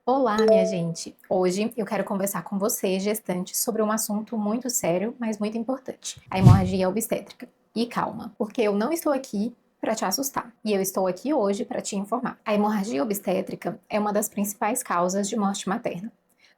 Olá, minha gente! Hoje eu quero conversar com você, gestante, sobre um assunto muito sério, mas muito importante: a hemorragia obstétrica. E calma, porque eu não estou aqui para te assustar, e eu estou aqui hoje para te informar. A hemorragia obstétrica é uma das principais causas de morte materna.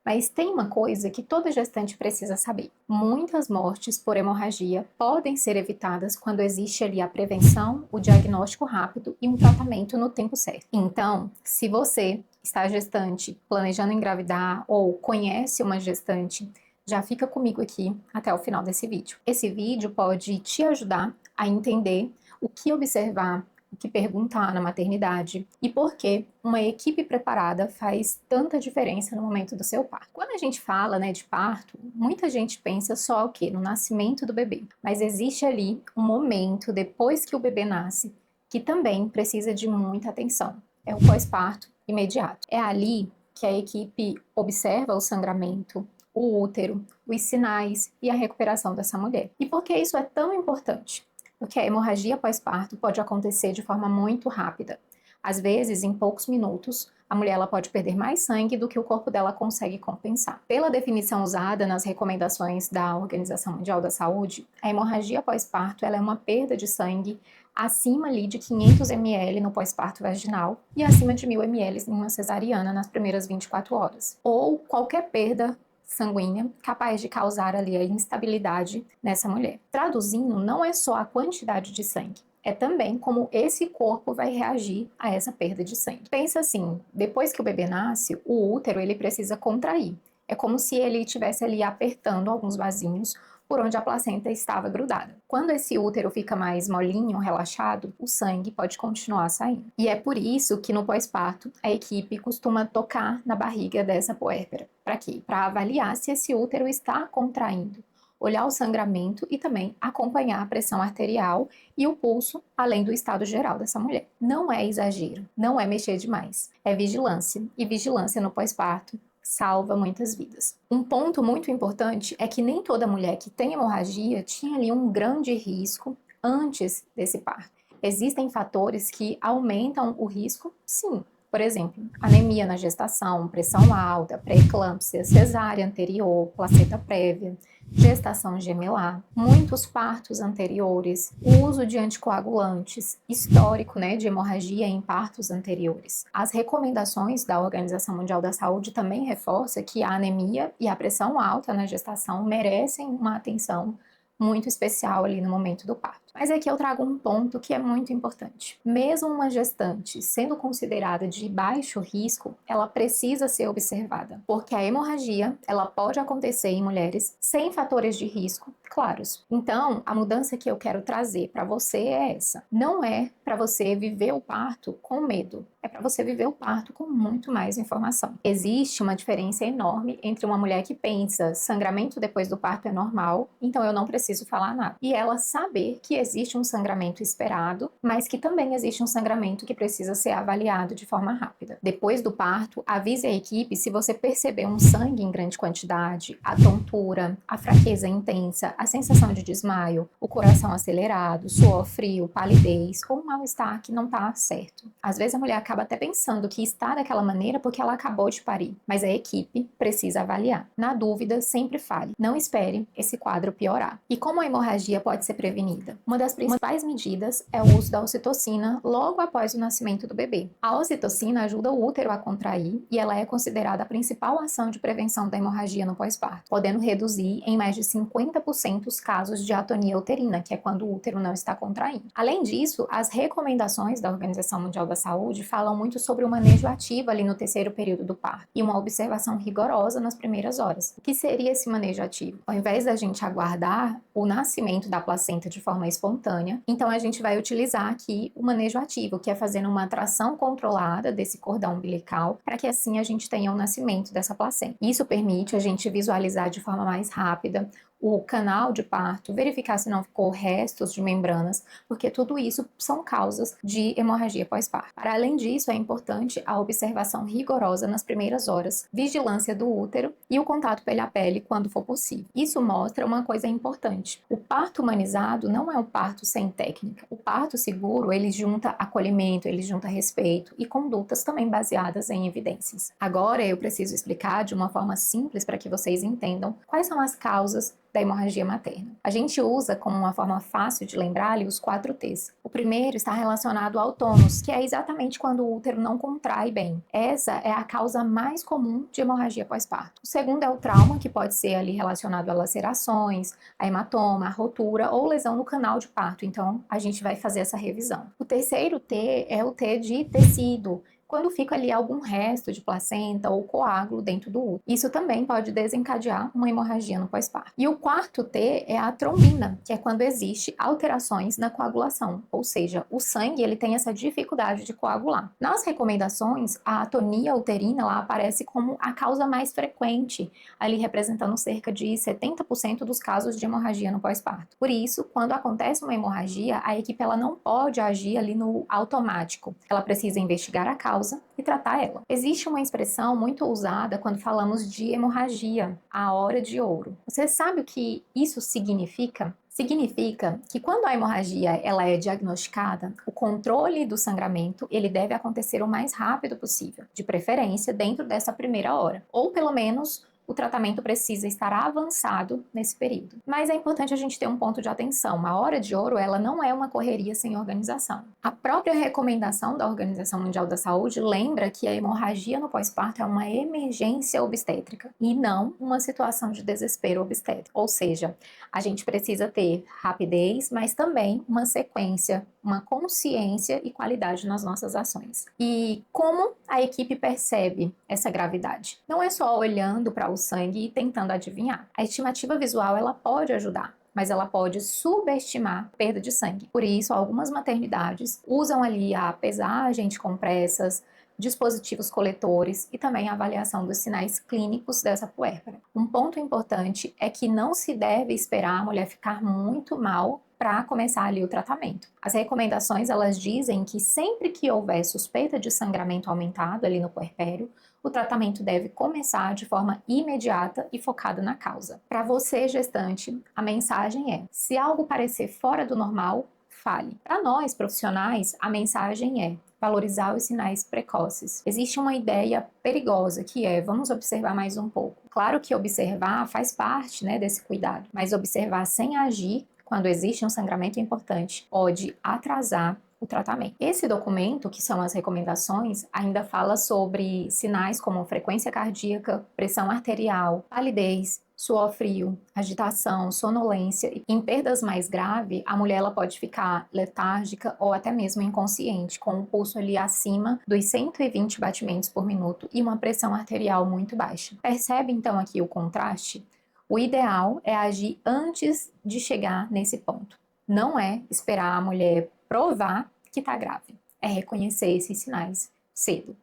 Mas tem uma coisa que toda gestante precisa saber: muitas mortes por hemorragia podem ser evitadas quando existe ali a prevenção, o diagnóstico rápido e um tratamento no tempo certo. Então, se você está gestante, planejando engravidar ou conhece uma gestante, já fica comigo aqui até o final desse vídeo. Esse vídeo pode te ajudar a entender o que observar, o que perguntar na maternidade e por que uma equipe preparada faz tanta diferença no momento do seu parto. Quando a gente fala, de parto, muita gente pensa só o quê? No nascimento do bebê. Mas existe ali um momento depois que o bebê nasce que também precisa de muita atenção. É o pós-parto imediato. É ali que a equipe observa o sangramento, o útero, os sinais e a recuperação dessa mulher. E por que isso é tão importante? Porque a hemorragia pós-parto pode acontecer de forma muito rápida. Às vezes, em poucos minutos, a mulher ela pode perder mais sangue do que o corpo dela consegue compensar. Pela definição usada nas recomendações da Organização Mundial da Saúde, a hemorragia pós-parto ela é uma perda de sangue acima ali de 500 ml no pós-parto vaginal e acima de 1000 ml em uma cesariana nas primeiras 24 horas. Ou qualquer perda sanguínea capaz de causar ali a instabilidade nessa mulher. Traduzindo, não é só a quantidade de sangue, é também como esse corpo vai reagir a essa perda de sangue. Pensa assim, depois que o bebê nasce, o útero ele precisa contrair. É como se ele estivesse ali apertando alguns vasinhos por onde a placenta estava grudada. Quando esse útero fica mais molinho, relaxado, o sangue pode continuar saindo. E é por isso que no pós-parto a equipe costuma tocar na barriga dessa puérpera. Para quê? Para avaliar se esse útero está contraindo, olhar o sangramento e também acompanhar a pressão arterial e o pulso, além do estado geral dessa mulher. Não é exagero, não é mexer demais, é vigilância. E vigilância no pós-parto salva muitas vidas. Um ponto muito importante é que nem toda mulher que tem hemorragia tinha ali um grande risco antes desse parto. Existem fatores que aumentam o risco, sim. Por exemplo, anemia na gestação, pressão alta, pré-eclâmpsia, cesárea anterior, placenta prévia, gestação gemelar, muitos partos anteriores, o uso de anticoagulantes, histórico, de hemorragia em partos anteriores. As recomendações da Organização Mundial da Saúde também reforçam que a anemia e a pressão alta na gestação merecem uma atenção muito especial ali no momento do parto. Mas aqui eu trago um ponto que é muito importante. Mesmo uma gestante sendo considerada de baixo risco, ela precisa ser observada, porque a hemorragia, ela pode acontecer em mulheres sem fatores de risco claros. Então, a mudança que eu quero trazer para você é essa. Não é para você viver o parto com medo, é para você viver o parto com muito mais informação. Existe uma diferença enorme entre uma mulher que pensa sangramento depois do parto é normal, então eu não preciso falar nada, e ela saber que existe um sangramento esperado, mas que também existe um sangramento que precisa ser avaliado de forma rápida. Depois do parto, avise a equipe se você perceber um sangue em grande quantidade, a tontura, a fraqueza intensa, a sensação de desmaio, o coração acelerado, suor frio, palidez ou um mal-estar que não está certo. Às vezes a mulher acaba até pensando que está daquela maneira porque ela acabou de parir, mas a equipe precisa avaliar. Na dúvida, sempre fale. Não espere esse quadro piorar. E como a hemorragia pode ser prevenida? Uma das principais medidas é o uso da ocitocina logo após o nascimento do bebê. A ocitocina ajuda o útero a contrair e ela é considerada a principal ação de prevenção da hemorragia no pós-parto, podendo reduzir em mais de 50% os casos de atonia uterina, que é quando o útero não está contraindo. Além disso, as recomendações da Organização Mundial da Saúde falam muito sobre o manejo ativo ali no terceiro período do parto e uma observação rigorosa nas primeiras horas. O que seria esse manejo ativo? Ao invés da gente aguardar o nascimento da placenta de forma espontânea, então a gente vai utilizar aqui o manejo ativo, que é fazendo uma tração controlada desse cordão umbilical, para que assim a gente tenha o nascimento dessa placenta. Isso permite a gente visualizar de forma mais rápida o canal de parto, verificar se não ficou restos de membranas, porque tudo isso são causas de hemorragia pós-parto. Para além disso, é importante a observação rigorosa nas primeiras horas, vigilância do útero e o contato pele a pele quando for possível. Isso mostra uma coisa importante. O parto humanizado não é um parto sem técnica. O parto seguro, ele junta acolhimento, ele junta respeito e condutas também baseadas em evidências. Agora eu preciso explicar de uma forma simples para que vocês entendam quais são as causas da hemorragia materna. A gente usa como uma forma fácil de lembrar ali os 4 T's. O primeiro está relacionado ao tônus, que é exatamente quando o útero não contrai bem. Essa é a causa mais comum de hemorragia pós-parto. O segundo é o trauma, que pode ser ali relacionado a lacerações, a hematoma, a rotura ou lesão no canal de parto. Então, a gente vai fazer essa revisão. O terceiro T é o T de tecido, quando fica ali algum resto de placenta ou coágulo dentro do útero. Isso também pode desencadear uma hemorragia no pós-parto. E o quarto T é a trombina, que é quando existe alterações na coagulação, ou seja, o sangue ele tem essa dificuldade de coagular. Nas recomendações, a atonia uterina ela aparece como a causa mais frequente, ali representando cerca de 70% dos casos de hemorragia no pós-parto. Por isso, quando acontece uma hemorragia, a equipe ela não pode agir ali no automático. Ela precisa investigar a causa e tratar ela. Existe uma expressão muito usada quando falamos de hemorragia, a hora de ouro. Você sabe o que isso significa? Significa que quando a hemorragia ela é diagnosticada, o controle do sangramento ele deve acontecer o mais rápido possível, de preferência dentro dessa primeira hora, ou pelo menos o tratamento precisa estar avançado nesse período. Mas é importante a gente ter um ponto de atenção. A hora de ouro, ela não é uma correria sem organização. A própria recomendação da Organização Mundial da Saúde lembra que a hemorragia no pós-parto é uma emergência obstétrica e não uma situação de desespero obstétrico. Ou seja, a gente precisa ter rapidez, mas também uma sequência, uma consciência e qualidade nas nossas ações. E como a equipe percebe essa gravidade? Não é só olhando para o sangue e tentando adivinhar. A estimativa visual ela pode ajudar, mas ela pode subestimar a perda de sangue. Por isso, algumas maternidades usam ali a pesagem de compressas, dispositivos coletores e também a avaliação dos sinais clínicos dessa puérpera. Um ponto importante é que não se deve esperar a mulher ficar muito mal para começar ali o tratamento. As recomendações elas dizem que sempre que houver suspeita de sangramento aumentado ali no puerpério, o tratamento deve começar de forma imediata e focada na causa. Para você, gestante, a mensagem é: se algo parecer fora do normal, fale. Para nós, profissionais, a mensagem é valorizar os sinais precoces. Existe uma ideia perigosa que é: vamos observar mais um pouco. Claro que observar faz parte, né, desse cuidado, mas observar sem agir quando existe um sangramento importante pode atrasar o tratamento. Esse documento, que são as recomendações, ainda fala sobre sinais como frequência cardíaca, pressão arterial, palidez, suor frio, agitação, sonolência. E em perdas mais graves, a mulher ela pode ficar letárgica ou até mesmo inconsciente, com o pulso ali acima dos 120 batimentos por minuto e uma pressão arterial muito baixa. Percebe então aqui o contraste? O ideal é agir antes de chegar nesse ponto. Não é esperar a mulher provar que está grávida. É reconhecer esses sinais cedo.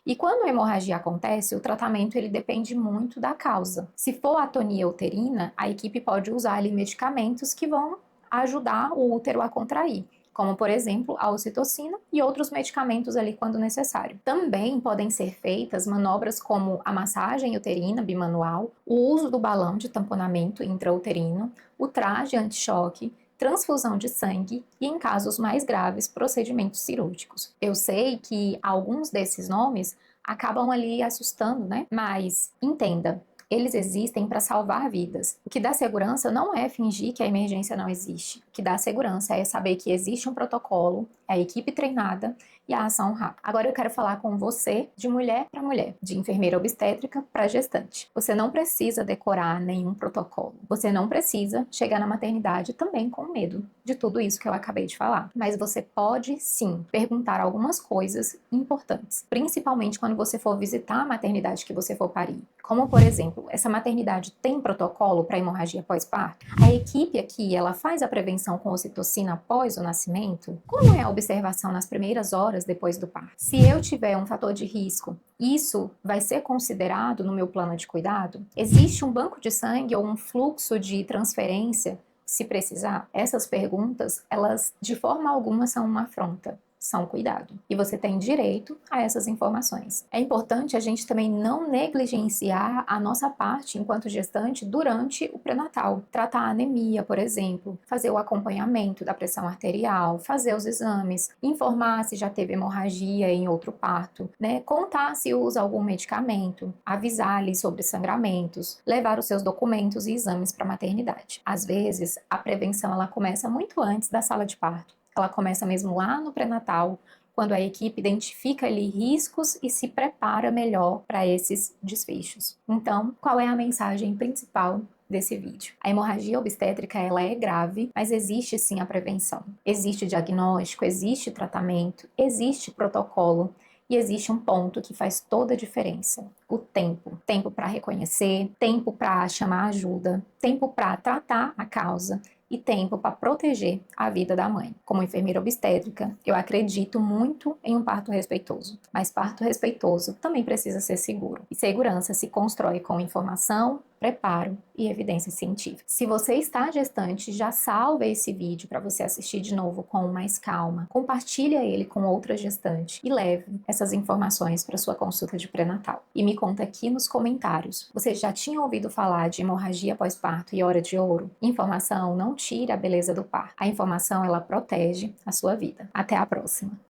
E quando a hemorragia acontece, o tratamento ele depende muito da causa. Se for atonia uterina, a equipe pode usar ali medicamentos que vão ajudar o útero a contrair, como por exemplo a ocitocina e outros medicamentos ali quando necessário. Também podem ser feitas manobras como a massagem uterina bimanual, o uso do balão de tamponamento intrauterino, o traje anti-choque, transfusão de sangue e, em casos mais graves, procedimentos cirúrgicos. Eu sei que alguns desses nomes acabam ali assustando, né? Mas entenda, eles existem para salvar vidas. O que dá segurança não é fingir que a emergência não existe. O que dá segurança é saber que existe um protocolo, a equipe treinada e a ação rápida. Agora eu quero falar com você de mulher para mulher, de enfermeira obstétrica para gestante. Você não precisa decorar nenhum protocolo. Você não precisa chegar na maternidade também com medo de tudo isso que eu acabei de falar. Mas você pode sim perguntar algumas coisas importantes, principalmente quando você for visitar a maternidade que você for parir. Como, por exemplo, essa maternidade tem protocolo para hemorragia pós-parto? A equipe aqui, ela faz a prevenção com ocitocina após o nascimento? Como é a observação nas primeiras horas horas depois do parto. Se eu tiver um fator de risco, isso vai ser considerado no meu plano de cuidado? Existe um banco de sangue ou um fluxo de transferência, se precisar? Essas perguntas, elas de forma alguma são uma afronta. São cuidado. E você tem direito a essas informações. É importante a gente também não negligenciar a nossa parte enquanto gestante durante o pré-natal. Tratar a anemia, por exemplo, fazer o acompanhamento da pressão arterial, fazer os exames, informar se já teve hemorragia em outro parto, né? Contar se usa algum medicamento, avisar ali sobre sangramentos, levar os seus documentos e exames para a maternidade. Às vezes, a prevenção ela começa muito antes da sala de parto. Ela começa mesmo lá no pré-natal, quando a equipe identifica ali riscos e se prepara melhor para esses desfechos. Então, qual é a mensagem principal desse vídeo? A hemorragia obstétrica ela é grave, mas existe sim a prevenção. Existe diagnóstico, existe tratamento, existe protocolo. E existe um ponto que faz toda a diferença: o tempo. Tempo para reconhecer, tempo para chamar ajuda, tempo para tratar a causa e tempo para proteger a vida da mãe. Como enfermeira obstétrica, eu acredito muito em um parto respeitoso, mas parto respeitoso também precisa ser seguro. E segurança se constrói com informação, preparo e evidência científica. Se você está gestante, já salva esse vídeo para você assistir de novo com mais calma. Compartilha ele com outra gestante e leve essas informações para sua consulta de pré-natal. E me conta aqui nos comentários. Você já tinha ouvido falar de hemorragia pós-parto e hora de ouro? Informação não tira a beleza do parto. A informação ela protege a sua vida. Até a próxima.